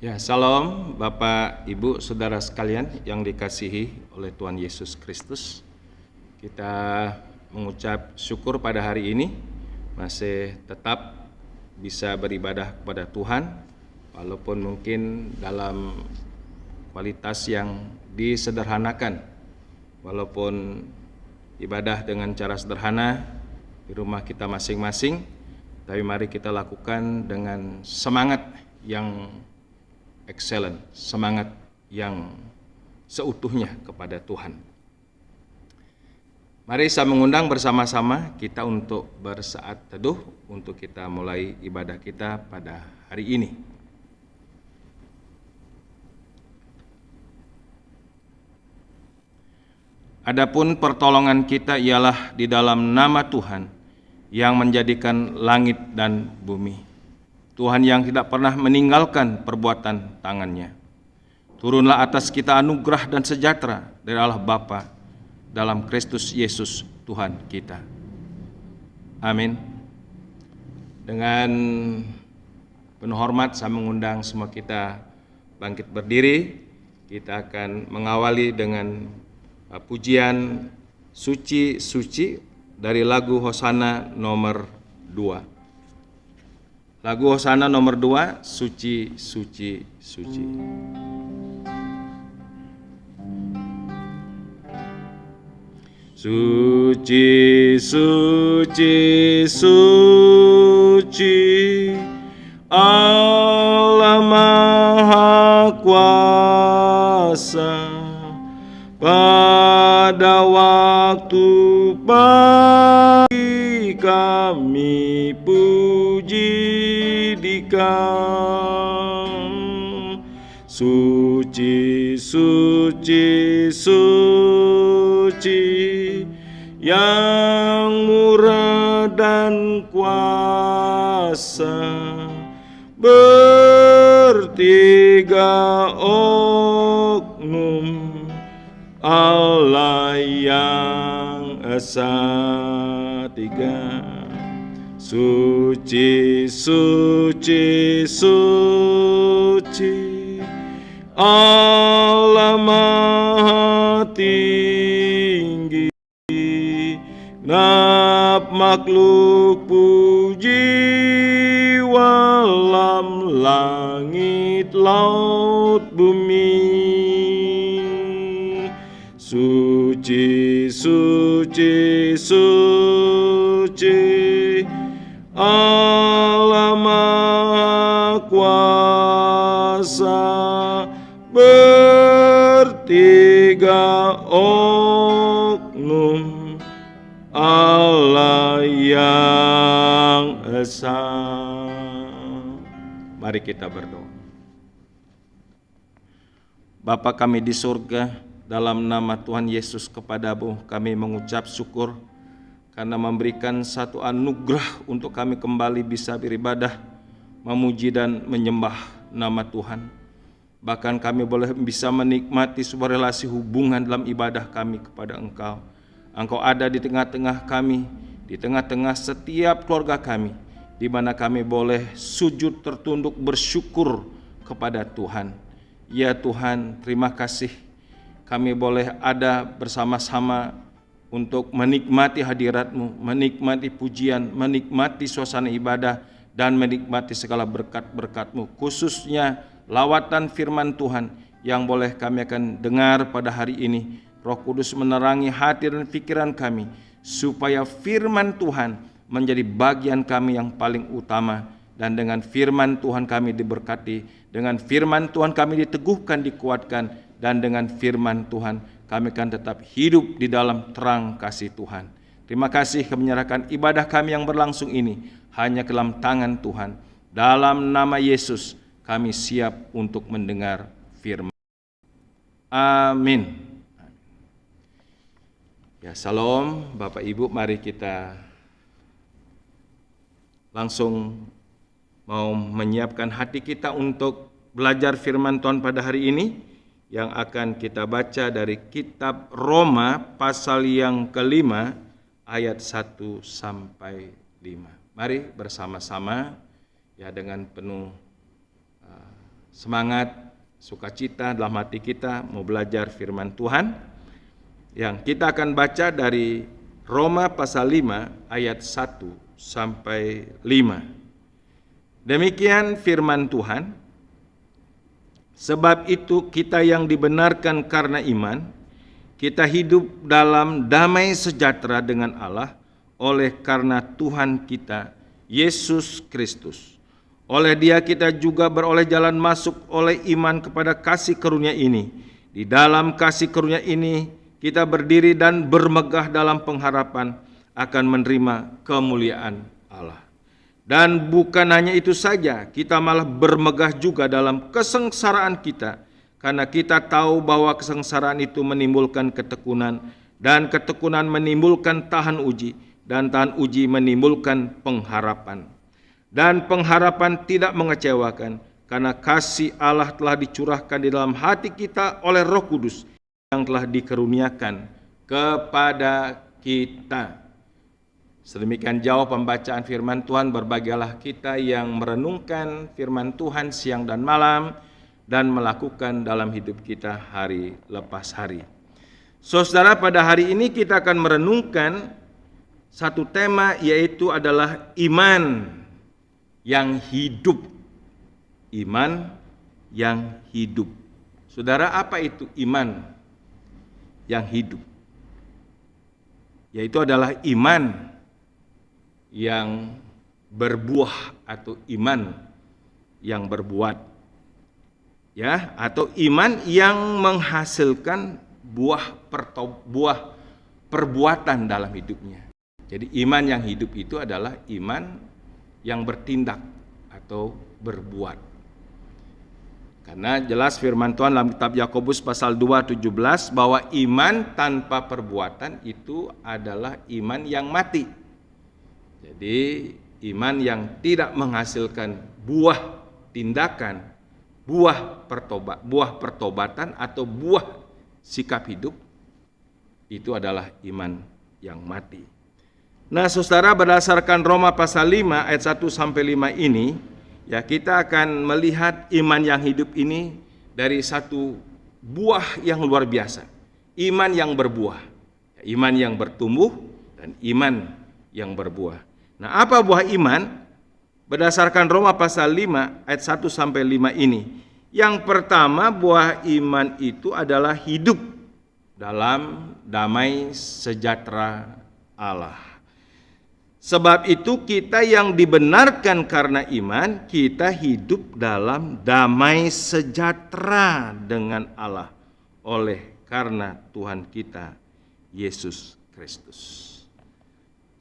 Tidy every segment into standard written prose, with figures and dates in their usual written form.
Ya, salam Bapak, Ibu, Saudara sekalian yang dikasihi oleh Tuhan Yesus Kristus. Kita mengucap syukur pada hari ini masih tetap bisa beribadah kepada Tuhan, walaupun mungkin dalam kualitas yang disederhanakan. Walaupun ibadah dengan cara sederhana di rumah kita masing-masing, tapi mari kita lakukan dengan semangat yang excellent, semangat yang seutuhnya kepada Tuhan. Mari saya mengundang bersama-sama kita untuk bersaat teduh untuk kita mulai ibadah kita pada hari ini. Adapun pertolongan kita ialah di dalam nama Tuhan yang menjadikan langit dan bumi. Tuhan yang tidak pernah meninggalkan perbuatan tangannya. Turunlah atas kita anugerah dan sejahtera dari Allah Bapa dalam Kristus Yesus Tuhan kita. Amin. Dengan penuh hormat saya mengundang semua kita bangkit berdiri. Kita akan mengawali dengan pujian suci-suci dari lagu Hosana nomor 2. Lagu Hosana nomor 2, Suci, Suci, Suci. Suci, suci, suci, Allah Maha Kuasa. Pada waktu pagi kami puji Dikau. Suci, suci, suci, yang murah dan kuasa, bertiga oknum Allah yang esa tiga. Suci, suci, suci, Allah Maha Tinggi. Genap makhluk puji, walam langit laut bumi. Suci, suci, suci, Allah Maha Kuasa, bertiga oknum Allah yang esa. Mari kita berdoa. Bapa kami di surga, dalam nama Tuhan Yesus kepadamu kami mengucap syukur karena memberikan satu anugerah untuk kami kembali bisa beribadah, memuji dan menyembah nama Tuhan. Bahkan kami boleh bisa menikmati sebuah relasi hubungan dalam ibadah kami kepada Engkau. Engkau ada di tengah-tengah kami, di tengah-tengah setiap keluarga kami, di mana kami boleh sujud tertunduk bersyukur kepada Tuhan. Ya Tuhan, terima kasih kami boleh ada bersama-sama untuk menikmati hadirat-Mu, menikmati pujian, menikmati suasana ibadah, dan menikmati segala berkat-berkat-Mu, khususnya lawatan firman Tuhan yang boleh kami akan dengar pada hari ini. Roh Kudus menerangi hati dan pikiran kami, supaya firman Tuhan menjadi bagian kami yang paling utama, dan dengan firman Tuhan kami diberkati, dengan firman Tuhan kami diteguhkan, dikuatkan, dan dengan firman Tuhan kami akan tetap hidup di dalam terang kasih Tuhan. Terima kasih kami menyerahkan ibadah kami yang berlangsung ini hanya ke dalam tangan Tuhan. Dalam nama Yesus kami siap untuk mendengar firman. Amin. Ya, salam Bapak Ibu, mari kita langsung mau menyiapkan hati kita untuk belajar firman Tuhan pada hari ini, yang akan kita baca dari kitab Roma pasal yang kelima ayat 1 sampai 5. Mari bersama-sama ya dengan penuh semangat, sukacita dalam hati kita mau belajar firman Tuhan, yang kita akan baca dari Roma pasal 5 ayat 1 sampai 5. Demikian firman Tuhan, sebab itu kita yang dibenarkan karena iman, kita hidup dalam damai sejahtera dengan Allah oleh karena Tuhan kita, Yesus Kristus. Oleh Dia kita juga beroleh jalan masuk oleh iman kepada kasih karunia ini. Di dalam kasih karunia ini kita berdiri dan bermegah dalam pengharapan akan menerima kemuliaan Allah. Dan bukan hanya itu saja, kita malah bermegah juga dalam kesengsaraan kita, karena kita tahu bahwa kesengsaraan itu menimbulkan ketekunan, dan ketekunan menimbulkan tahan uji, dan tahan uji menimbulkan pengharapan. Dan pengharapan tidak mengecewakan, karena kasih Allah telah dicurahkan di dalam hati kita oleh Roh Kudus yang telah dikaruniakan kepada kita. Sedemikian jauh pembacaan firman Tuhan. Berbahagialah kita yang merenungkan firman Tuhan siang dan malam dan melakukan dalam hidup kita hari lepas hari. Saudara, pada hari ini kita akan merenungkan satu tema, yaitu adalah iman yang hidup. Iman yang hidup. Saudara, apa itu iman yang hidup? Yaitu adalah iman yang berbuah atau iman yang berbuat. Ya, atau iman yang menghasilkan buah perbuatan dalam hidupnya. Jadi iman yang hidup itu adalah iman yang bertindak atau berbuat. Karena jelas firman Tuhan dalam kitab Yakobus pasal 2:17 bahwa iman tanpa perbuatan itu adalah iman yang mati. Jadi iman yang tidak menghasilkan buah tindakan, buah pertobatan atau buah sikap hidup, itu adalah iman yang mati. Nah, saudara, berdasarkan Roma pasal 5 ayat 1 sampai 5 ini, ya, kita akan melihat iman yang hidup ini dari satu buah yang luar biasa. Iman yang berbuah, iman yang bertumbuh, dan iman yang berbuah. Nah, apa buah iman? Berdasarkan Roma pasal 5 ayat 1 sampai 5 ini. Yang pertama, buah iman itu adalah hidup dalam damai sejahtera Allah. Sebab itu kita yang dibenarkan karena iman, kita hidup dalam damai sejahtera dengan Allah oleh karena Tuhan kita, Yesus Kristus.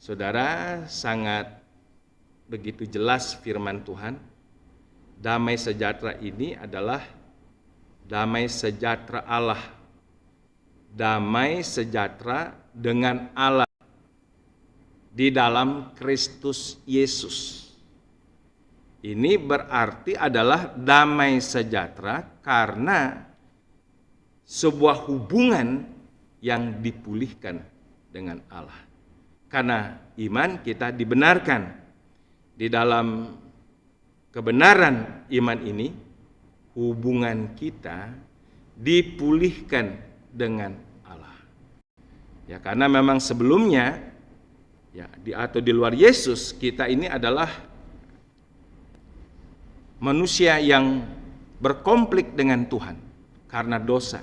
Saudara, sangat begitu jelas firman Tuhan. Damai sejahtera ini adalah damai sejahtera Allah. Damai sejahtera dengan Allah di dalam Kristus Yesus. Ini berarti adalah damai sejahtera karena sebuah hubungan yang dipulihkan dengan Allah. Karena iman kita dibenarkan. Di dalam kebenaran iman ini, hubungan kita dipulihkan dengan Allah. Ya, karena memang sebelumnya, ya, atau di luar Yesus, kita ini adalah manusia yang berkonflik dengan Tuhan karena dosa.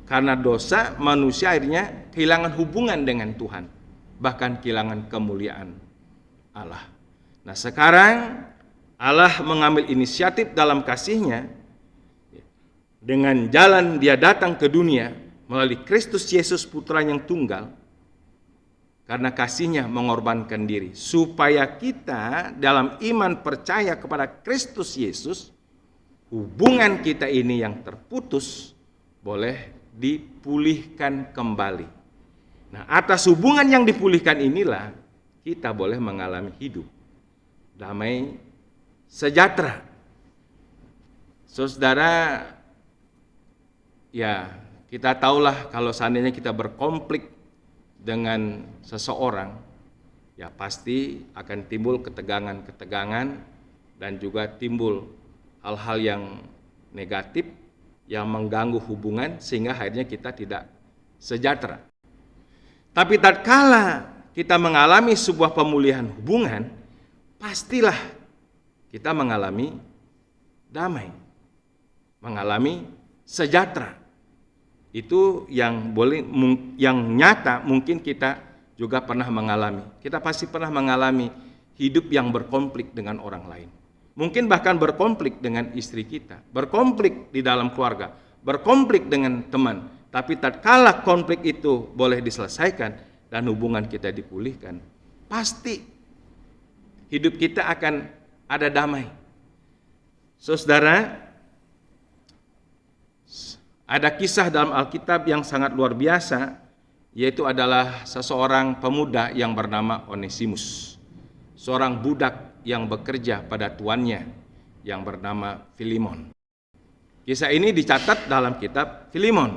Karena dosa, manusia akhirnya kehilangan hubungan dengan Tuhan, bahkan kehilangan kemuliaan Allah. Nah, sekarang Allah mengambil inisiatif dalam kasih-Nya dengan jalan Dia datang ke dunia melalui Kristus Yesus, Putra yang tunggal. Karena kasih-Nya mengorbankan diri, supaya kita dalam iman percaya kepada Kristus Yesus, hubungan kita ini yang terputus boleh dipulihkan kembali. Nah, atas hubungan yang dipulihkan inilah kita boleh mengalami hidup damai sejahtera. Saudara, ya, kita tahulah kalau seandainya kita berkonflik dengan seseorang, ya pasti akan timbul ketegangan-ketegangan dan juga timbul hal-hal yang negatif yang mengganggu hubungan sehingga akhirnya kita tidak sejahtera. Tapi tatkala kita mengalami sebuah pemulihan hubungan, pastilah kita mengalami damai, mengalami sejahtera. Itu yang nyata mungkin kita juga pernah mengalami. Kita pasti pernah mengalami hidup yang berkonflik dengan orang lain. Mungkin bahkan berkonflik dengan istri kita, berkonflik di dalam keluarga, berkonflik dengan teman. Tapi tatkala konflik itu boleh diselesaikan dan hubungan kita dipulihkan, pasti hidup kita akan ada damai. Saudara, ada kisah dalam Alkitab yang sangat luar biasa, yaitu adalah seseorang pemuda yang bernama Onesimus, seorang budak yang bekerja pada tuannya yang bernama Filemon. Kisah ini dicatat dalam kitab Filemon,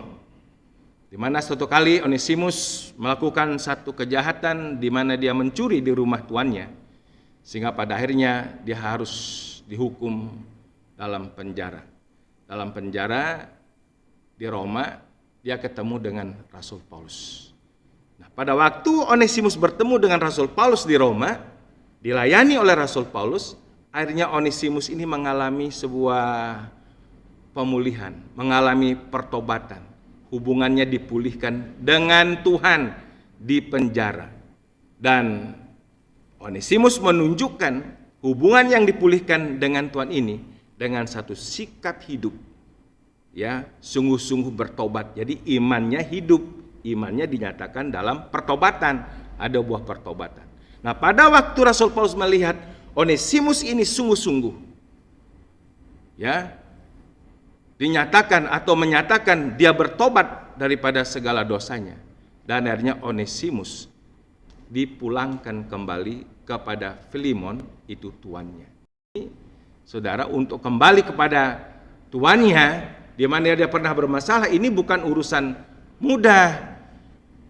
di mana suatu kali Onesimus melakukan satu kejahatan di mana dia mencuri di rumah tuannya, sehingga pada akhirnya dia harus dihukum dalam penjara. Dalam penjara di Roma, dia ketemu dengan Rasul Paulus. Nah, pada waktu Onesimus bertemu dengan Rasul Paulus di Roma, dilayani oleh Rasul Paulus, akhirnya Onesimus ini mengalami sebuah pemulihan, mengalami pertobatan. Hubungannya dipulihkan dengan Tuhan di penjara. Dan Onesimus menunjukkan hubungan yang dipulihkan dengan Tuhan ini dengan satu sikap hidup, ya, sungguh-sungguh bertobat. Jadi imannya hidup, imannya dinyatakan dalam pertobatan, ada buah pertobatan. Nah, pada waktu Rasul Paulus melihat Onesimus ini sungguh-sungguh, ya, dinyatakan atau menyatakan dia bertobat daripada segala dosanya, dan akhirnya Onesimus dipulangkan kembali kepada Filemon, itu tuannya. Saudara, untuk kembali kepada tuannya, di mana dia pernah bermasalah, ini bukan urusan mudah.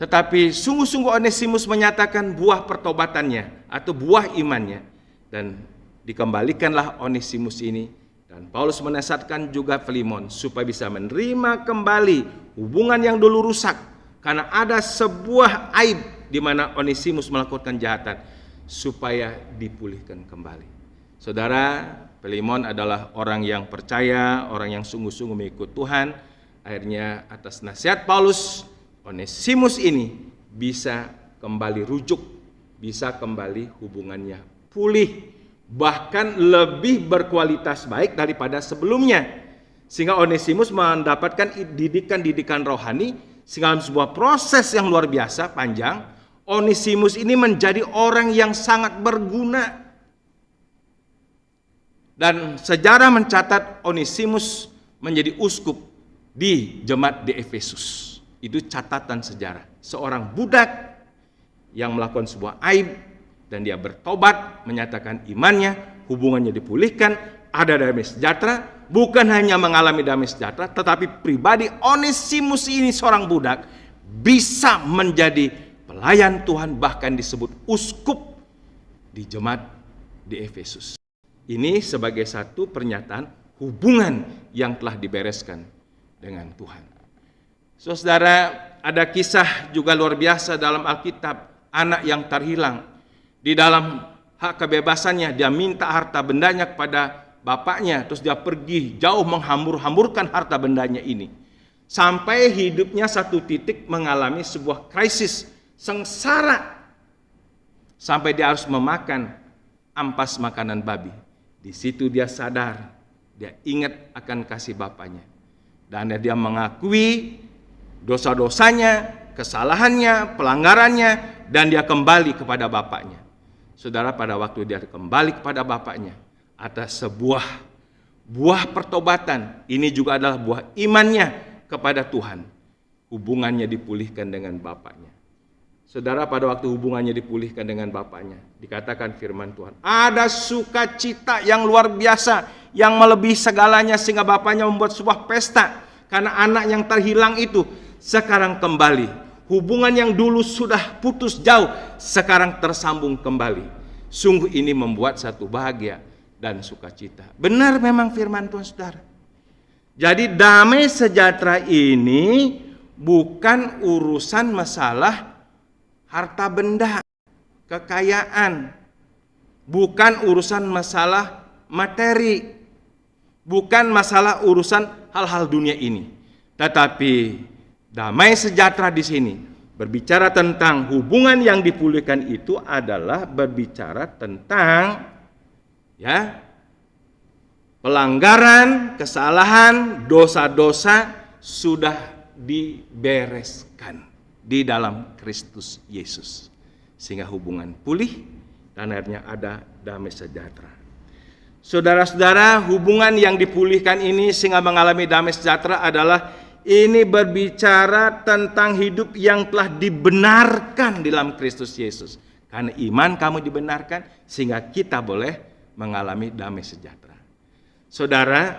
Tetapi sungguh-sungguh Onesimus menyatakan buah pertobatannya atau buah imannya, dan dikembalikanlah Onesimus ini. Dan Paulus menasihatkan juga Filemon supaya bisa menerima kembali hubungan yang dulu rusak, karena ada sebuah aib di mana Onesimus melakukan kejahatan, supaya dipulihkan kembali. Saudara, Filemon adalah orang yang percaya, orang yang sungguh-sungguh mengikut Tuhan. Akhirnya atas nasihat Paulus, Onesimus ini bisa kembali rujuk, bisa kembali hubungannya pulih, bahkan lebih berkualitas baik daripada sebelumnya. Sehingga Onesimus mendapatkan didikan-didikan rohani, sehingga dalam sebuah proses yang luar biasa panjang, Onesimus ini menjadi orang yang sangat berguna. Dan sejarah mencatat Onesimus menjadi uskup di jemaat di Efesus. Itu catatan sejarah. Seorang budak yang melakukan sebuah aib dan dia bertobat, menyatakan imannya, hubungannya dipulihkan, ada damai sejahtera. Bukan hanya mengalami damai sejahtera, tetapi pribadi Onesimus ini seorang budak bisa menjadi pelayan Tuhan, bahkan disebut uskup di jemaat di Efesus. Ini sebagai satu pernyataan hubungan yang telah dibereskan dengan Tuhan. Saudara, ada kisah juga luar biasa dalam Alkitab, anak yang terhilang. Di dalam hak kebebasannya, dia minta harta bendanya kepada bapaknya, terus dia pergi jauh menghambur-hamburkan harta bendanya ini. Sampai hidupnya satu titik mengalami sebuah krisis, sengsara. Sampai dia harus memakan ampas makanan babi. Di situ dia sadar, dia ingat akan kasih bapaknya. Dan dia mengakui dosa-dosanya, kesalahannya, pelanggarannya, dan dia kembali kepada bapaknya. Saudara, pada waktu dia kembali kepada bapaknya, atas sebuah buah pertobatan, ini juga adalah buah imannya kepada Tuhan. Hubungannya dipulihkan dengan bapaknya. Saudara, pada waktu hubungannya dipulihkan dengan bapaknya, dikatakan firman Tuhan, ada sukacita yang luar biasa, yang melebihi segalanya, sehingga bapaknya membuat sebuah pesta, karena anak yang terhilang itu sekarang kembali. Hubungan yang dulu sudah putus jauh, sekarang tersambung kembali. Sungguh ini membuat satu bahagia. dan sukacita. Benar memang firman Tuhan, saudara. Jadi damai sejahtera ini bukan urusan masalah harta benda, kekayaan, bukan urusan masalah materi, bukan masalah urusan hal-hal dunia ini. Tetapi damai sejahtera di sini berbicara tentang hubungan yang dipulihkan, itu adalah berbicara tentang pelanggaran, kesalahan, dosa-dosa sudah dibereskan di dalam Kristus Yesus, sehingga hubungan pulih dan akhirnya ada damai sejahtera. Saudara-saudara, hubungan yang dipulihkan ini sehingga mengalami damai sejahtera adalah ini berbicara tentang hidup yang telah dibenarkan dalam Kristus Yesus. Karena iman kamu dibenarkan sehingga kita boleh mengalami damai sejahtera. Saudara,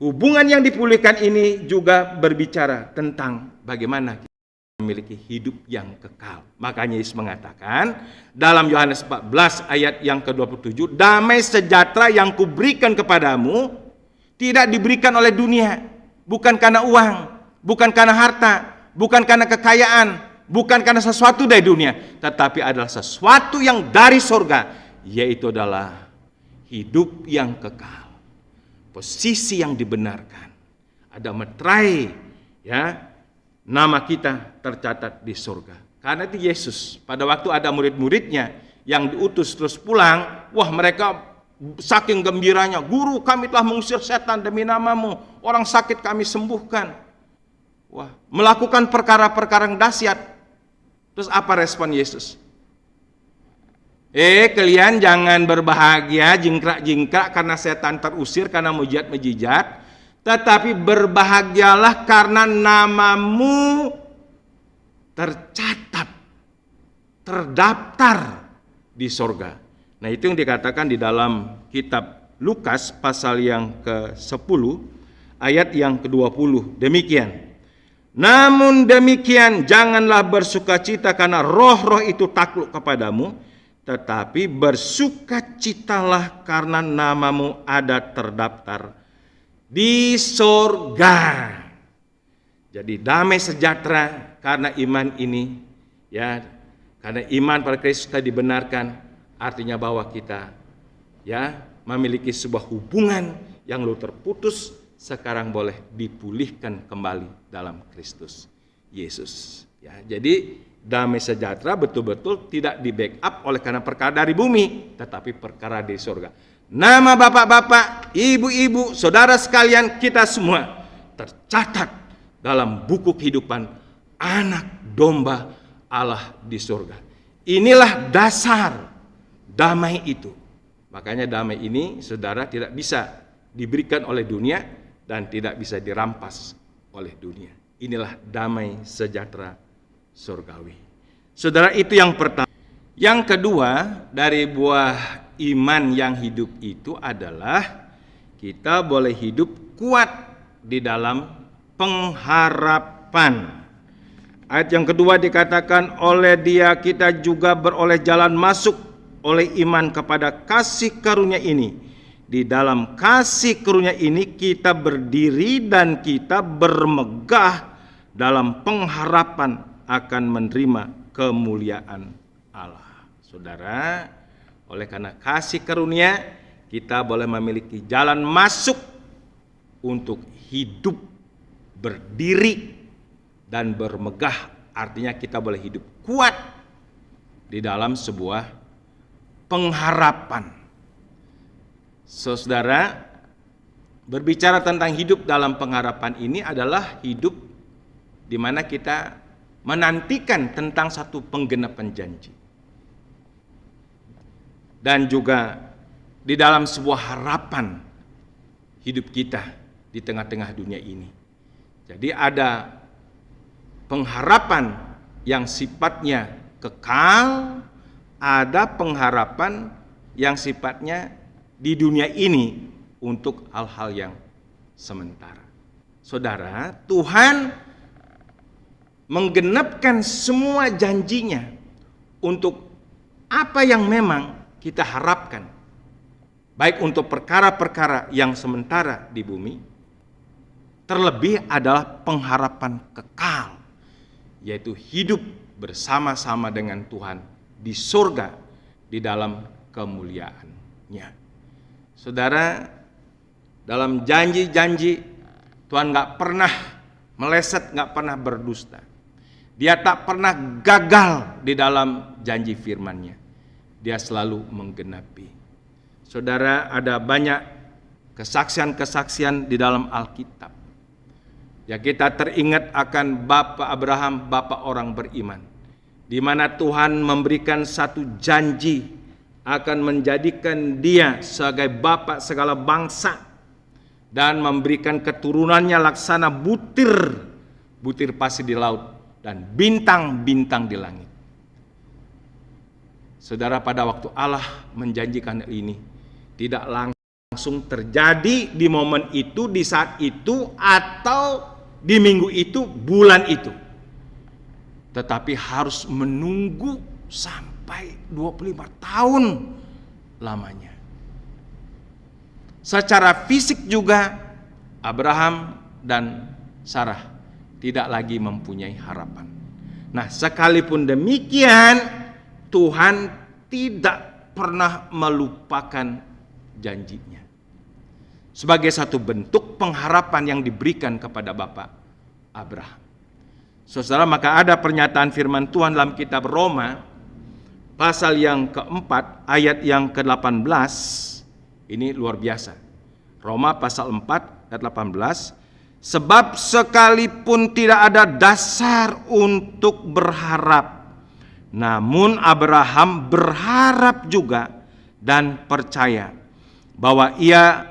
hubungan yang dipulihkan ini juga berbicara tentang bagaimana kita memiliki hidup yang kekal. Makanya Yesus mengatakan dalam Yohanes 14 ayat yang ke-27, damai sejahtera yang kuberikan kepadamu tidak diberikan oleh dunia, bukan karena uang, bukan karena harta, bukan karena kekayaan, bukan karena sesuatu dari dunia, tetapi adalah sesuatu yang dari surga, yaitu adalah hidup yang kekal, posisi yang dibenarkan, ada meterai, nama kita tercatat di surga. Karena itu Yesus pada waktu ada murid-muridnya yang diutus terus pulang, mereka saking gembiranya, guru, kami telah mengusir setan demi namamu, orang sakit kami sembuhkan. Melakukan perkara-perkara yang dahsyat. Terus apa respon Yesus? Kalian jangan berbahagia jingkrak-jingkrak karena setan terusir, karena mujizat-mujizat, tetapi berbahagialah karena namamu tercatat, terdaftar di sorga. Nah, itu yang dikatakan di dalam kitab Lukas pasal yang ke-10 ayat yang ke-20. Demikian. Namun demikian janganlah bersukacita karena roh-roh itu takluk kepadamu, tetapi bersukacitalah karena namamu ada terdaftar di sorga. Jadi damai sejahtera karena iman ini, karena iman pada Kristus kita dibenarkan, artinya bahwa kita memiliki sebuah hubungan yang lalu terputus, sekarang boleh dipulihkan kembali dalam Kristus Yesus. Jadi damai sejahtera betul-betul tidak di backup oleh karena perkara dari bumi, tetapi perkara di surga. Nama bapak-bapak, ibu-ibu, saudara sekalian, kita semua tercatat dalam buku kehidupan anak domba Allah di surga. Inilah dasar damai itu. Makanya damai ini, saudara, tidak bisa diberikan oleh dunia dan tidak bisa dirampas oleh dunia. Inilah damai sejahtera surgawi. Saudara, itu yang pertama. Yang kedua dari buah iman yang hidup itu adalah kita boleh hidup kuat di dalam pengharapan. Ayat yang kedua dikatakan, oleh Dia kita juga beroleh jalan masuk oleh iman kepada kasih karunia ini. Di dalam kasih karunia ini kita berdiri dan kita bermegah dalam pengharapan akan menerima kemuliaan Allah. Saudara, oleh karena kasih karunia kita boleh memiliki jalan masuk untuk hidup, berdiri dan bermegah. Artinya kita boleh hidup kuat di dalam sebuah pengharapan. Saudara, berbicara tentang hidup dalam pengharapan ini adalah hidup di mana kita menantikan tentang satu penggenapan janji. Dan juga di dalam sebuah harapan hidup kita di tengah-tengah dunia ini. Jadi ada pengharapan yang sifatnya kekal, ada pengharapan yang sifatnya di dunia ini untuk hal-hal yang sementara. Saudara, Tuhan menggenapkan semua janjinya untuk apa yang memang kita harapkan. baik untuk perkara-perkara yang sementara di bumi, terlebih adalah pengharapan kekal, yaitu hidup bersama-sama dengan Tuhan di surga di dalam kemuliaan-Nya. Saudara, dalam janji-janji Tuhan nggak pernah meleset, nggak pernah berdusta. Dia tak pernah gagal di dalam janji firman-Nya. Dia selalu menggenapi. Saudara, ada banyak kesaksian-kesaksian di dalam Alkitab. Ya, kita teringat akan Bapak Abraham, bapak orang beriman, di mana Tuhan memberikan satu janji akan menjadikan dia sebagai bapak segala bangsa dan memberikan keturunannya laksana butir pasir di laut dan bintang-bintang di langit. Saudara, pada waktu Allah menjanjikan ini, tidak langsung terjadi di momen itu, di saat itu, atau di minggu itu, bulan itu. Tetapi harus menunggu sampai 25 tahun lamanya. Secara fisik juga Abraham dan Sarah tidak lagi mempunyai harapan. Nah, sekalipun demikian, Tuhan tidak pernah melupakan janjinya. Sebagai satu bentuk pengharapan yang diberikan kepada Bapak Abraham. Saudara, maka ada pernyataan firman Tuhan dalam kitab Roma, pasal yang keempat, ayat yang ke-18, ini luar biasa. Roma pasal 4 ayat 18, sebab sekalipun tidak ada dasar untuk berharap, namun Abraham berharap juga dan percaya bahwa ia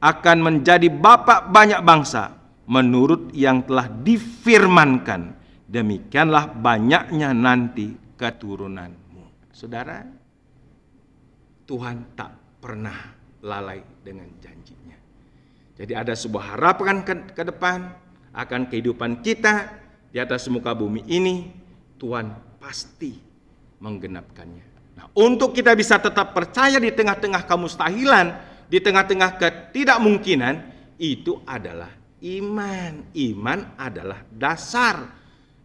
akan menjadi bapak banyak bangsa menurut yang telah difirmankan, demikianlah banyaknya nanti keturunanmu. Saudara, Tuhan tak pernah lalai dengan janjinya. Jadi ada sebuah harapan ke depan akan kehidupan kita di atas muka bumi ini. Tuhan pasti menggenapkannya. Nah, untuk kita bisa tetap percaya di tengah-tengah kemustahilan, di tengah-tengah ketidakmungkinan, itu adalah iman. Iman adalah dasar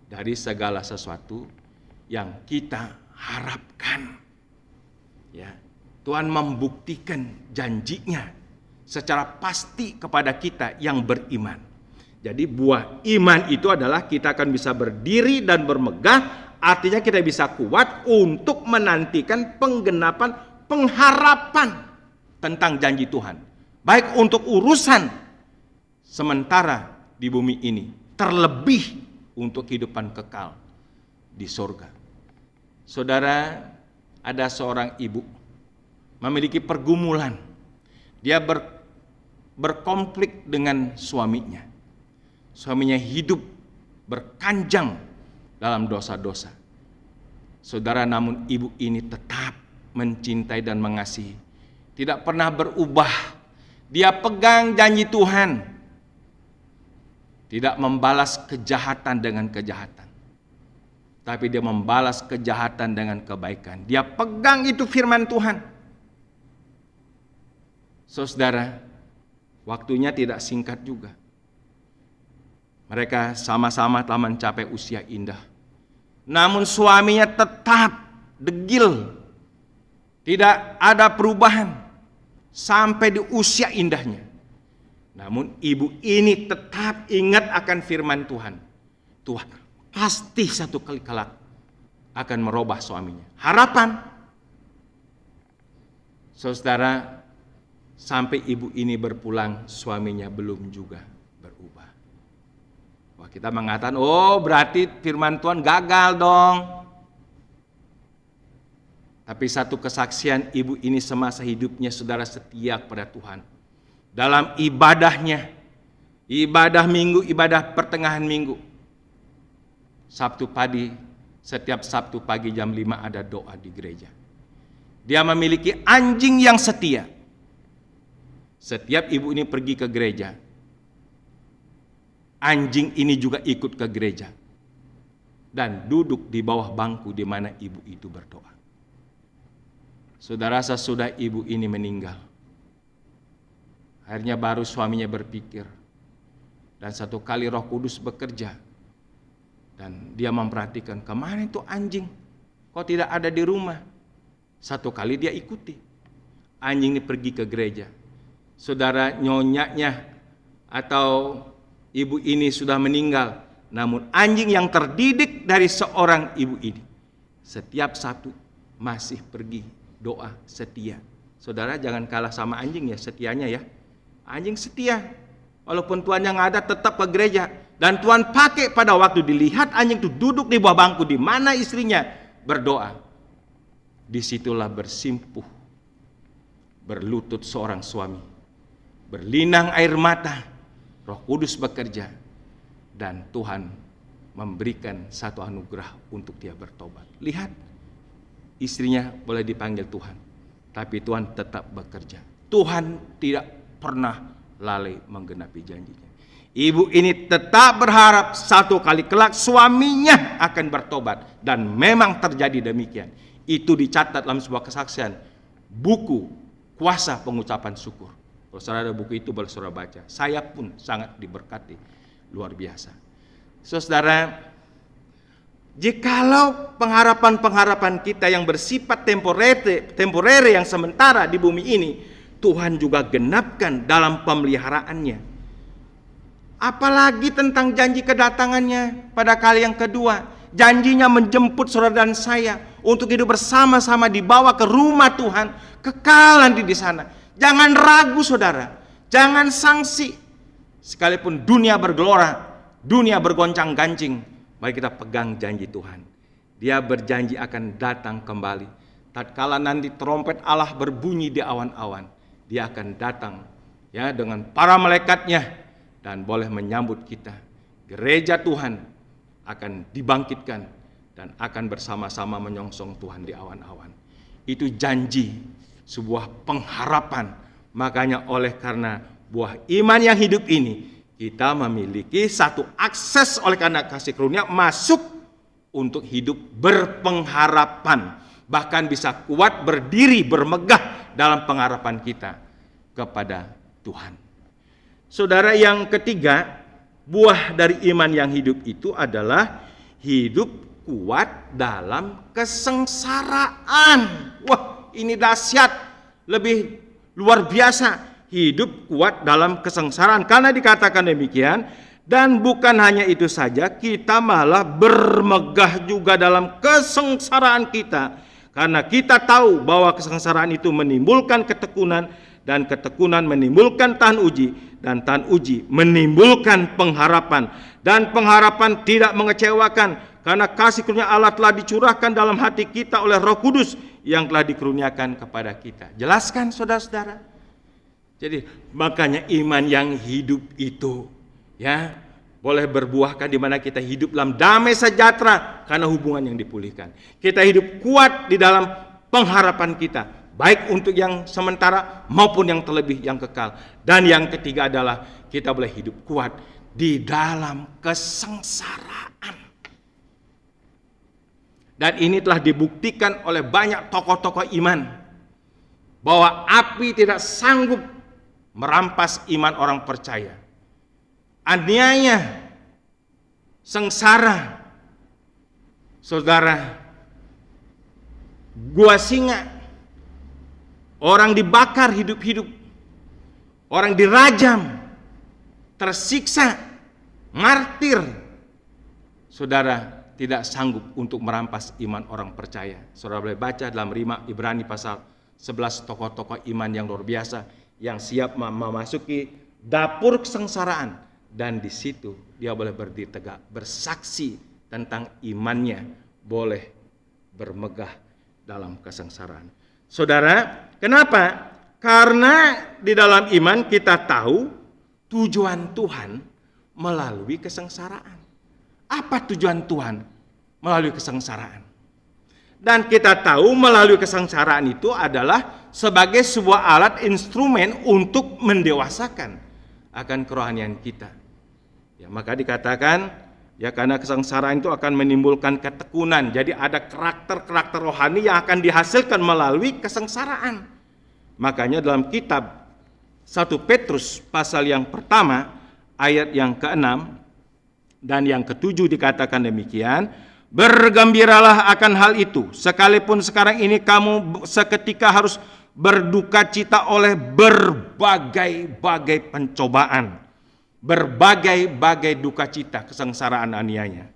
dari segala sesuatu yang kita harapkan. Ya, Tuhan membuktikan janjinya secara pasti kepada kita yang beriman. Jadi buah iman itu adalah kita akan bisa berdiri dan bermegah, artinya kita bisa kuat untuk menantikan penggenapan pengharapan tentang janji Tuhan. Baik untuk urusan sementara di bumi ini, terlebih untuk kehidupan kekal di surga. Saudara, ada seorang ibu memiliki pergumulan. Dia berkonflik dengan suaminya. Suaminya hidup berkanjang dalam dosa-dosa. Saudara, namun ibu ini tetap mencintai dan mengasihi. Tidak pernah berubah. Dia pegang janji Tuhan. Tidak membalas kejahatan dengan kejahatan. Tapi dia membalas kejahatan dengan kebaikan. Dia pegang itu firman Tuhan. Saudara, waktunya tidak singkat juga. Mereka sama-sama telah mencapai usia indah. Namun suaminya tetap degil. Tidak ada perubahan sampai di usia indahnya. Namun ibu ini tetap ingat akan firman Tuhan. Tuhan pasti satu kali kelak akan merubah suaminya. Harapan. Saudara, sampai ibu ini berpulang, suaminya belum juga berubah. Wah, kita mengatakan, oh berarti firman Tuhan gagal dong. Tapi satu kesaksian, ibu ini semasa hidupnya saudara setia kepada Tuhan. Dalam ibadahnya, ibadah minggu, ibadah pertengahan minggu. Sabtu pagi, setiap Sabtu pagi jam 5 ada doa di gereja. Dia memiliki anjing yang setia. Setiap ibu ini pergi ke gereja, anjing ini juga ikut ke gereja dan duduk di bawah bangku di mana ibu itu berdoa. Saudara, sesudah ibu ini meninggal, Akhirnya baru suaminya berpikir. Dan satu kali Roh Kudus bekerja. Dan dia memperhatikan, kemana itu anjing? Kok tidak ada di rumah? Satu kali dia ikuti. Anjing ini pergi ke gereja. Saudara, nyonyanya atau ibu ini sudah meninggal. Namun anjing yang terdidik dari seorang ibu ini, setiap Sabtu masih pergi doa setia. Saudara, jangan kalah sama anjing ya, setianya ya. Anjing setia. Walaupun Tuhan yang ada tetap ke gereja. Dan Tuhan pakai pada waktu dilihat anjing itu duduk di bawah bangku di mana istrinya berdoa. Disitulah bersimpuh, berlutut seorang suami, berlinang air mata, Roh Kudus bekerja, dan Tuhan memberikan satu anugerah untuk dia bertobat. Lihat, istrinya boleh dipanggil Tuhan, tapi Tuhan tetap bekerja. Tuhan tidak pernah lalai menggenapi janjinya. Ibu ini tetap berharap satu kali kelak suaminya akan bertobat. Dan memang terjadi demikian. Itu dicatat dalam sebuah kesaksian. Buku Kuasa Pengucapan Syukur. Kalau saudara ada buku itu boleh saudara baca. Saya pun sangat diberkati. Luar biasa. Saudara, jikalau pengharapan-pengharapan kita yang bersifat temporere yang sementara di bumi ini, Tuhan juga genapkan dalam pemeliharaannya. Apalagi tentang janji kedatangannya pada kali yang kedua. Janjinya menjemput saudara dan saya untuk hidup bersama-sama dibawa ke rumah Tuhan. Kekal nanti di sana. Jangan ragu saudara. Jangan sangsi. Sekalipun dunia bergelora, dunia bergoncang-gancing, mari kita pegang janji Tuhan. Dia berjanji akan datang kembali. Tatkala nanti trompet Allah berbunyi di awan-awan, dia akan datang ya dengan para malaikatnya. Dan boleh menyambut kita. Gereja Tuhan akan dibangkitkan dan akan bersama-sama menyongsong Tuhan di awan-awan. Itu janji, sebuah pengharapan. Makanya oleh karena buah iman yang hidup ini, kita memiliki satu akses oleh karena kasih karunia masuk untuk hidup berpengharapan. Bahkan bisa kuat berdiri, bermegah dalam pengharapan kita kepada Tuhan. Saudara, yang ketiga, buah dari iman yang hidup itu adalah hidup kuat dalam kesengsaraan. Wah, ini dahsyat, lebih luar biasa. Hidup kuat dalam kesengsaraan. Karena dikatakan demikian, dan bukan hanya itu saja, kita malah bermegah juga dalam kesengsaraan kita. Karena kita tahu bahwa kesengsaraan itu menimbulkan ketekunan, dan ketekunan menimbulkan tahan uji, dan tahan uji menimbulkan pengharapan, dan pengharapan tidak mengecewakan karena kasih karunia Allah telah dicurahkan dalam hati kita oleh Roh Kudus yang telah dikurniakan kepada kita. Jelaskan saudara-saudara. Jadi makanya iman yang hidup itu ya boleh berbuahkan di mana kita hidup dalam damai sejahtera karena hubungan yang dipulihkan. Kita hidup kuat di dalam pengharapan kita, baik untuk yang sementara maupun yang terlebih, yang kekal. Dan yang ketiga adalah kita boleh hidup kuat di dalam kesengsaraan. Dan ini telah dibuktikan oleh banyak tokoh-tokoh iman bahwa api tidak sanggup merampas iman orang percaya. Aniaya, sengsara, saudara, gua singa, orang dibakar hidup-hidup, orang dirajam, tersiksa, martir. Saudara tidak sanggup untuk merampas iman orang percaya. Saudara boleh baca dalam Ibrani pasal 11 tokoh-tokoh iman yang luar biasa yang siap memasuki dapur kesengsaraan, dan di situ dia boleh berdiri tegak bersaksi tentang imannya boleh bermegah dalam kesengsaraan. Saudara, kenapa? Karena di dalam iman kita tahu tujuan Tuhan melalui kesengsaraan. Apa tujuan Tuhan melalui kesengsaraan? Dan kita tahu melalui kesengsaraan itu adalah sebagai sebuah alat instrumen untuk mendewasakan akan kerohanian kita. Ya, maka dikatakan ya karena kesengsaraan itu akan menimbulkan ketekunan. Jadi ada karakter-karakter rohani yang akan dihasilkan melalui kesengsaraan. Makanya dalam kitab 1 Petrus pasal yang pertama ayat yang ke-6 dan yang ke-7 dikatakan demikian, bergembiralah akan hal itu, sekalipun sekarang ini kamu seketika harus berduka cita oleh berbagai-bagai pencobaan, berbagai-bagai duka cita, kesengsaraan, aniaya.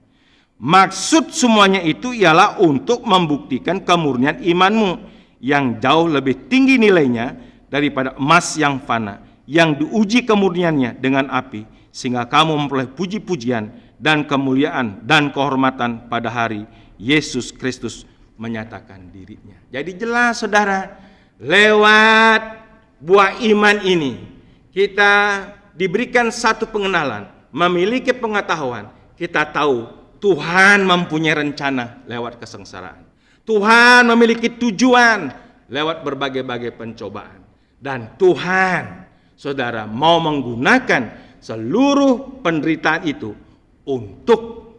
Maksud semuanya itu ialah untuk membuktikan kemurnian imanmu yang jauh lebih tinggi nilainya daripada emas yang fana, yang diuji kemurniannya dengan api, sehingga kamu memperoleh puji-pujian dan kemuliaan dan kehormatan pada hari Yesus Kristus menyatakan dirinya. Jadi jelas saudara, lewat buah iman ini kita diberikan satu pengenalan, memiliki pengetahuan, kita tahu Tuhan mempunyai rencana lewat kesengsaraan. Tuhan memiliki tujuan lewat berbagai-bagai pencobaan. Dan Tuhan, saudara, mau menggunakan seluruh penderitaan itu untuk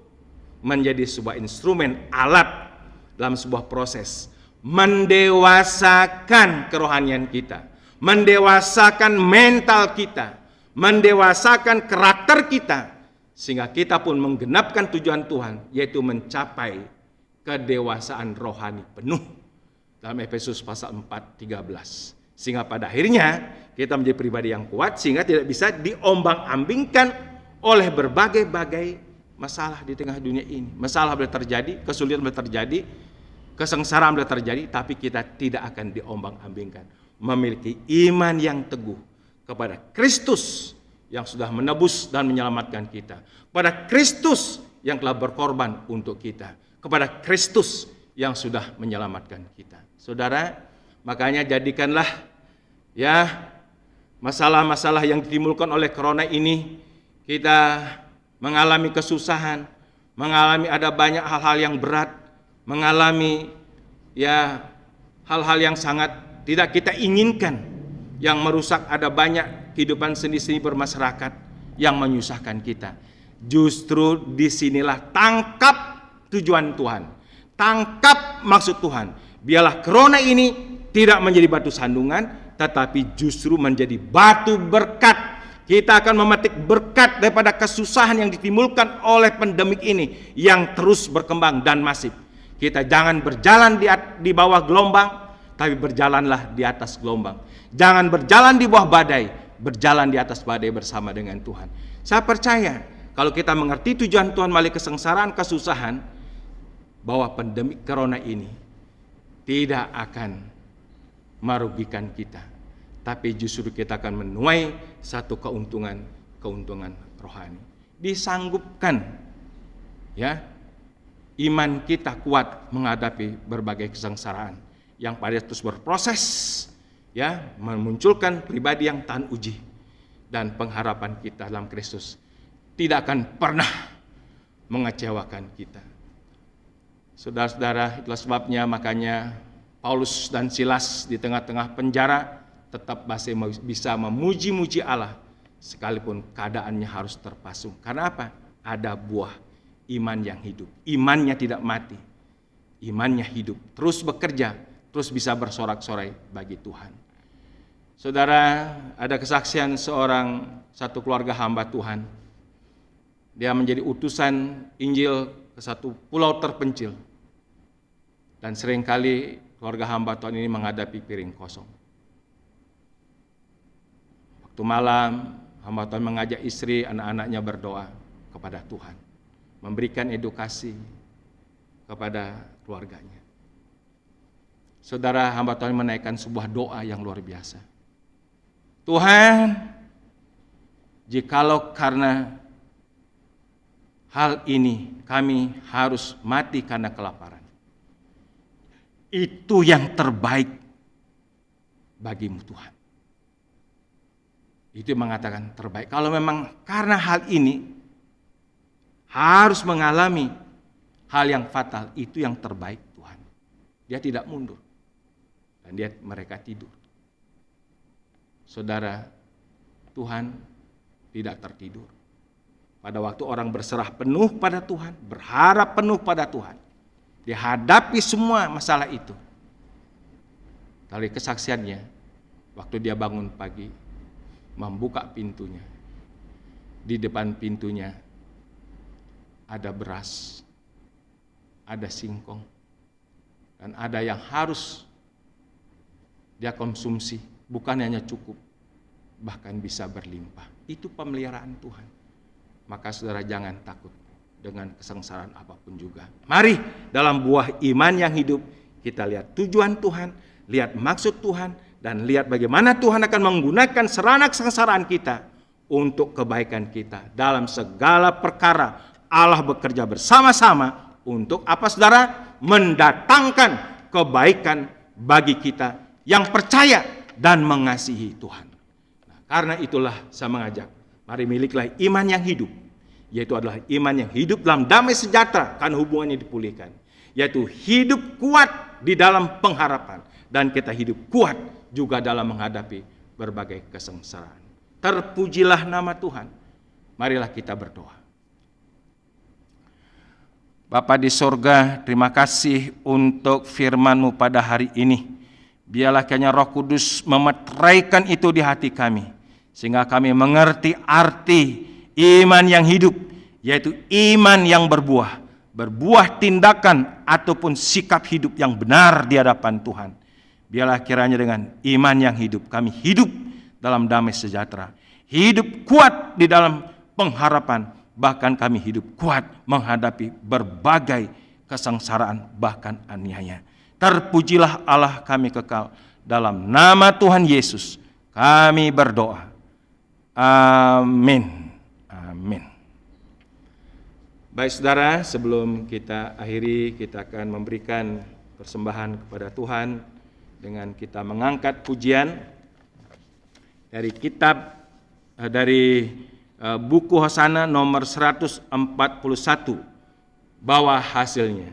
menjadi sebuah instrumen, alat dalam sebuah proses mendewasakan kerohanian kita, mendewasakan mental kita, mendewasakan karakter kita, sehingga kita pun menggenapkan tujuan Tuhan, yaitu mencapai kedewasaan rohani penuh dalam Efesus pasal 4:13. Sehingga pada akhirnya kita menjadi pribadi yang kuat, sehingga tidak bisa diombang-ambingkan oleh berbagai-bagai masalah di tengah dunia ini. Masalah boleh terjadi, kesulitan boleh terjadi, kesengsaraan boleh terjadi, tapi kita tidak akan diombang-ambingkan. Memiliki iman yang teguh kepada Kristus yang sudah menebus dan menyelamatkan kita, kepada Kristus yang telah berkorban untuk kita, kepada Kristus yang sudah menyelamatkan kita. Saudara, makanya jadikanlah ya masalah-masalah yang ditimbulkan oleh corona ini, kita mengalami kesusahan, mengalami ada banyak hal-hal yang berat, mengalami ya hal-hal yang sangat tidak kita inginkan, yang merusak, ada banyak kehidupan seni-seni bermasyarakat yang menyusahkan kita. Justru disinilah tangkap tujuan Tuhan, tangkap maksud Tuhan. Biarlah corona ini tidak menjadi batu sandungan, tetapi justru menjadi batu berkat. Kita akan memetik berkat daripada kesusahan yang ditimbulkan oleh pandemik ini yang terus berkembang dan masif. Kita jangan berjalan di bawah gelombang, tapi berjalanlah di atas gelombang. Jangan berjalan di bawah badai, berjalan di atas badai bersama dengan Tuhan. Saya percaya kalau kita mengerti tujuan Tuhan melalui kesengsaraan, kesusahan, bahwa pandemi corona ini tidak akan merugikan kita, tapi justru kita akan menuai satu keuntungan rohani. Disanggupkan ya iman kita kuat menghadapi berbagai kesengsaraan yang pada terus berproses, ya, memunculkan pribadi yang tahan uji, dan pengharapan kita dalam Kristus tidak akan pernah mengecewakan kita. Saudara-saudara, itulah sebabnya makanya Paulus dan Silas di tengah-tengah penjara tetap masih bisa memuji-muji Allah sekalipun keadaannya harus terpasung. Karena apa? Ada buah iman yang hidup. Imannya tidak mati, imannya hidup, terus bekerja, terus bisa bersorak-sorai bagi Tuhan. Saudara, ada kesaksian satu keluarga hamba Tuhan. Dia menjadi utusan Injil ke satu pulau terpencil. Dan seringkali keluarga hamba Tuhan ini menghadapi piring kosong. Waktu malam, hamba Tuhan mengajak istri, anak-anaknya berdoa kepada Tuhan, memberikan edukasi kepada keluarganya. Saudara, hamba Tuhan menaikkan sebuah doa yang luar biasa. Tuhan, jikalau karena hal ini kami harus mati karena kelaparan, itu yang terbaik bagimu Tuhan. Itu mengatakan terbaik. Kalau memang karena hal ini harus mengalami hal yang fatal, itu yang terbaik Tuhan. Dia tidak mundur. Dan mereka tidur. Saudara, Tuhan tidak tertidur. Pada waktu orang berserah penuh pada Tuhan, berharap penuh pada Tuhan, dihadapi semua masalah itu. Dari kesaksiannya, waktu dia bangun pagi, membuka pintunya. Di depan pintunya ada beras, ada singkong, dan ada yang harus dia konsumsi, bukan hanya cukup, bahkan bisa berlimpah. Itu pemeliharaan Tuhan. Maka saudara jangan takut dengan kesengsaraan apapun juga. Mari dalam buah iman yang hidup kita lihat tujuan Tuhan, lihat maksud Tuhan, dan lihat bagaimana Tuhan akan menggunakan sarana kesengsaraan kita untuk kebaikan kita. Dalam segala perkara Allah bekerja bersama-sama untuk apa saudara? Mendatangkan kebaikan bagi kita yang percaya dan mengasihi Tuhan. Nah, karena itulah saya mengajak, mari miliklah iman yang hidup, yaitu adalah iman yang hidup dalam damai sejahtera karena hubungannya dipulihkan, yaitu hidup kuat di dalam pengharapan, dan kita hidup kuat juga dalam menghadapi berbagai kesengsaraan. Terpujilah nama Tuhan. Marilah kita berdoa. Bapa di sorga, terima kasih untuk firman-Mu pada hari ini. Biarlah kiranya Roh Kudus memeteraikan itu di hati kami, sehingga kami mengerti arti iman yang hidup, yaitu iman yang berbuah tindakan ataupun sikap hidup yang benar di hadapan Tuhan. Biarlah kiranya dengan iman yang hidup, kami hidup dalam damai sejahtera, hidup kuat di dalam pengharapan, bahkan kami hidup kuat menghadapi berbagai kesengsaraan bahkan aniaya. Terpujilah Allah kami kekal. Dalam nama Tuhan Yesus kami berdoa. Amin. Amin. Baik saudara, sebelum kita akhiri, kita akan memberikan persembahan kepada Tuhan dengan kita mengangkat pujian dari kitab buku Hosana nomor 141, bawah hasilnya.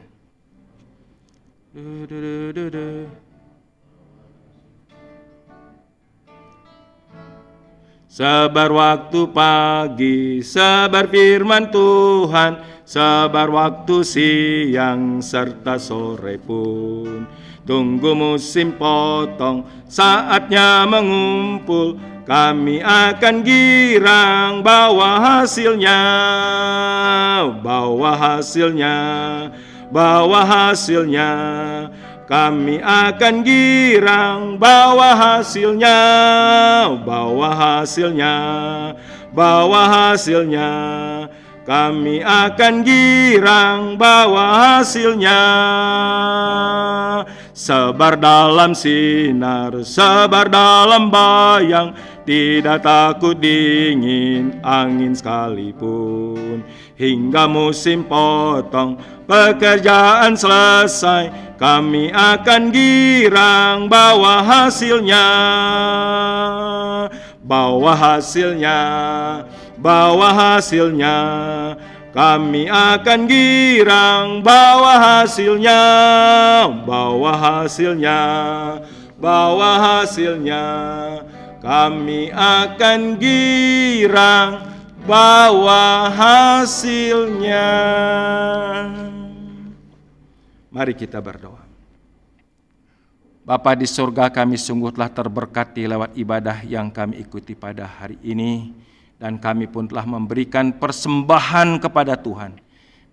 Sebar waktu pagi, sebar firman Tuhan, sebar waktu siang serta sore pun. Tunggu musim potong, saatnya mengumpul, kami akan girang bawa hasilnya, bawa hasilnya, bawa hasilnya. Kami akan girang bawa hasilnya, bawa hasilnya, bawa hasilnya. Kami akan girang bawa hasilnya. Sebar dalam sinar, sebar dalam bayang, tidak takut dingin angin sekalipun. Hingga musim potong, pekerjaan selesai, kami akan girang bawa hasilnya, bawa hasilnya, bawa hasilnya. Kami akan girang bawa hasilnya, bawa hasilnya, bawa hasilnya. Kami akan girang bawa hasilnya. Mari kita berdoa. Bapa di surga, kami sungguh telah terberkati lewat ibadah yang kami ikuti pada hari ini, dan kami pun telah memberikan persembahan kepada Tuhan.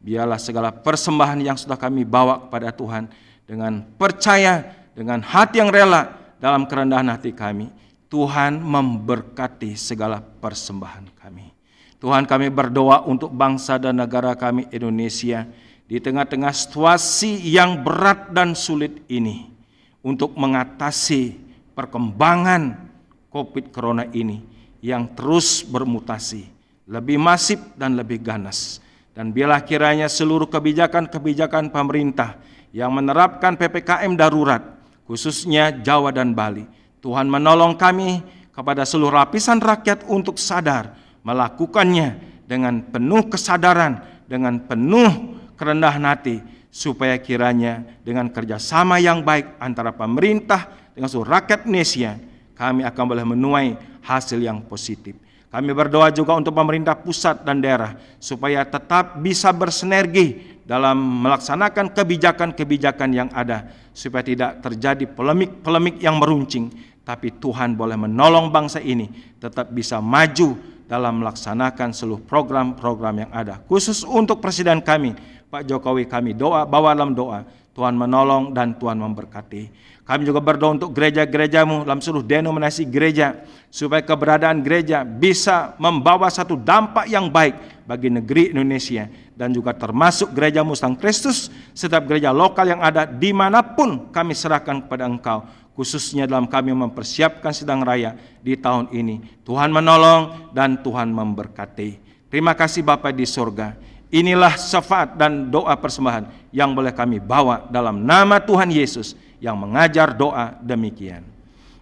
Biarlah segala persembahan yang sudah kami bawa kepada Tuhan dengan percaya, dengan hati yang rela, dalam kerendahan hati kami, Tuhan memberkati segala persembahan kami. Tuhan, kami berdoa untuk bangsa dan negara kami Indonesia di tengah-tengah situasi yang berat dan sulit ini, untuk mengatasi perkembangan COVID Corona ini yang terus bermutasi, lebih masif dan lebih ganas. Dan biarlah kiranya seluruh kebijakan-kebijakan pemerintah yang menerapkan PPKM darurat, khususnya Jawa dan Bali, Tuhan menolong kami kepada seluruh lapisan rakyat untuk sadar melakukannya dengan penuh kesadaran, dengan penuh kerendahan hati, supaya kiranya dengan kerjasama yang baik antara pemerintah dengan seluruh rakyat Indonesia, kami akan boleh menuai hasil yang positif. Kami berdoa juga untuk pemerintah pusat dan daerah, supaya tetap bisa bersinergi dalam melaksanakan kebijakan-kebijakan yang ada, supaya tidak terjadi polemik-polemik yang meruncing, tapi Tuhan boleh menolong bangsa ini tetap bisa maju dalam melaksanakan seluruh program-program yang ada. Khusus untuk Presiden kami, Pak Jokowi, kami bawa dalam doa, Tuhan menolong dan Tuhan memberkati. Kami juga berdoa untuk gereja-gerejamu dalam seluruh denominasi gereja, supaya keberadaan gereja bisa membawa satu dampak yang baik bagi negeri Indonesia, dan juga termasuk gereja Musang Kristus, setiap gereja lokal yang ada dimanapun kami serahkan kepada Engkau, khususnya dalam kami mempersiapkan sidang raya di tahun ini. Tuhan menolong dan Tuhan memberkati. Terima kasih Bapa di surga. Inilah syafaat dan doa persembahan yang boleh kami bawa dalam nama Tuhan Yesus yang mengajar doa demikian.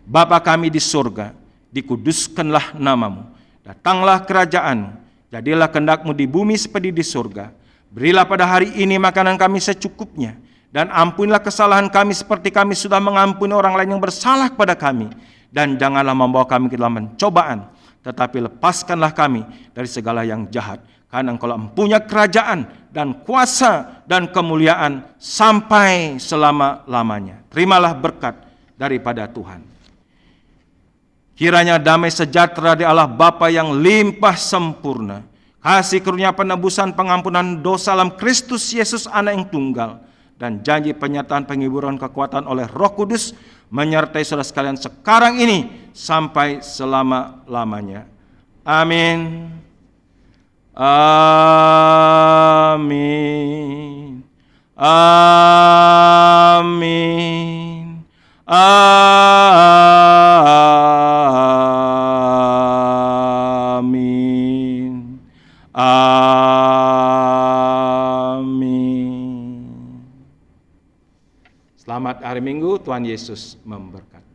Bapa kami di surga, dikuduskanlah namamu, datanglah kerajaanmu, jadilah kehendak-Mu di bumi seperti di surga. Berilah pada hari ini makanan kami secukupnya, dan ampunilah kesalahan kami seperti kami sudah mengampuni orang lain yang bersalah kepada kami. Dan janganlah membawa kami ke dalam pencobaan, tetapi lepaskanlah kami dari segala yang jahat. Karena Engkau mempunyai kerajaan dan kuasa dan kemuliaan sampai selama-lamanya. Terimalah berkat daripada Tuhan. Kiranya damai sejahtera di Allah Bapa yang limpah sempurna, kasih karunia penebusan pengampunan dosa dalam Kristus Yesus Anak yang tunggal, dan janji penyertaan penghiburan kekuatan oleh Roh Kudus menyertai saudara sekalian sekarang ini sampai selama-lamanya. Amin. Amin. Amin. Amin. Amin. Selamat hari Minggu, Tuhan Yesus memberkati.